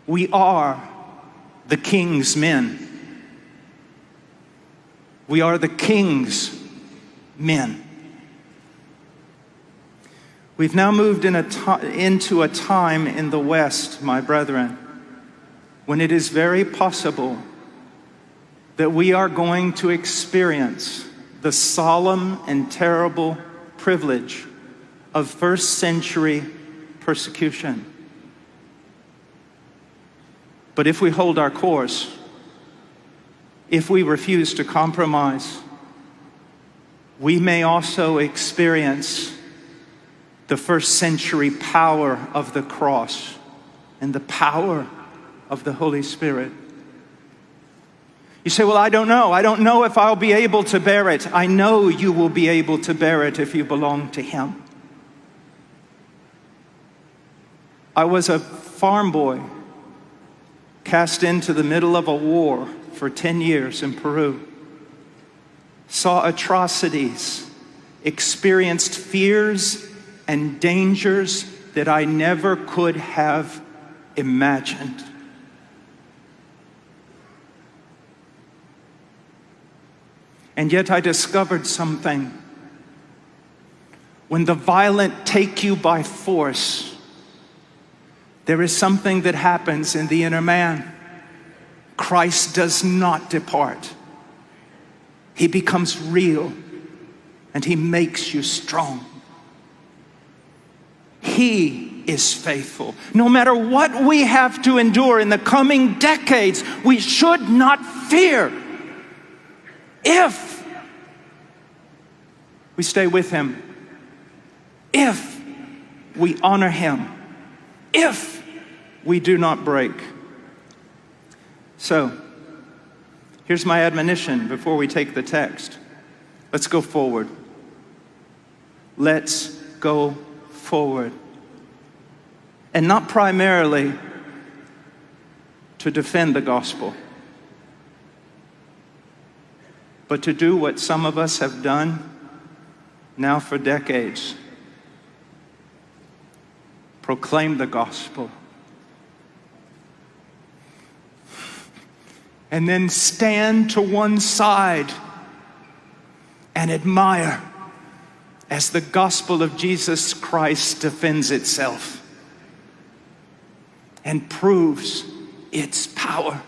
We are the King's men. We are the King's men. We've now moved into a time in the West, my brethren, when it is very possible that we are going to experience the solemn and terrible privilege of first century persecution. But if we hold our course, if we refuse to compromise, we may also experience the first century power of the cross and the power of the Holy Spirit. You say, well, I don't know. I don't know if I'll be able to bear it. I know you will be able to bear it if you belong to Him. I was a farm boy cast into the middle of a war for 10 years in Peru. Saw atrocities, experienced fears and dangers that I never could have imagined. And yet I discovered something. When the violent take you by force, there is something that happens in the inner man. Christ does not depart. He becomes real and He makes you strong. He is faithful. No matter what we have to endure in the coming decades, we should not fear if we stay with Him, if we honor Him, if we do not break. So, here's my admonition before we take the text. Let's go forward. Let's go forward. And not primarily to defend the gospel, but to do what some of us have done now for decades. Proclaim the gospel. And then stand to one side and admire as the gospel of Jesus Christ defends itself and proves its power.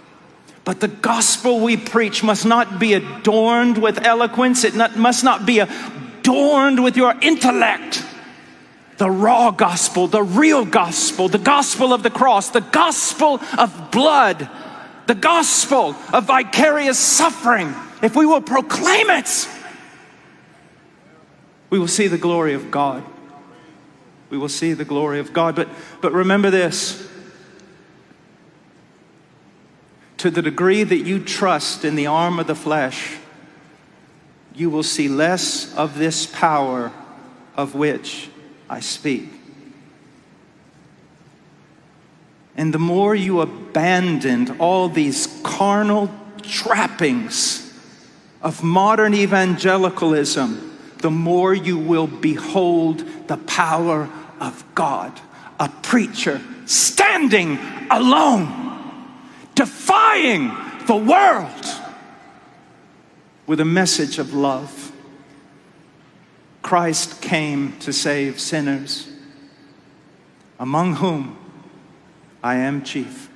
But the gospel we preach must not be adorned with eloquence. It must not be adorned with your intellect. The raw gospel, the real gospel, the gospel of the cross, the gospel of blood, the gospel of vicarious suffering. If we will proclaim it, we will see the glory of God. We will see the glory of God. But remember this. To the degree that you trust in the arm of the flesh, you will see less of this power of which I speak. And the more you abandon all these carnal trappings of modern evangelicalism, the more you will behold the power of God. A preacher standing alone, defying the world with a message of love. Christ came to save sinners, among whom I am chief.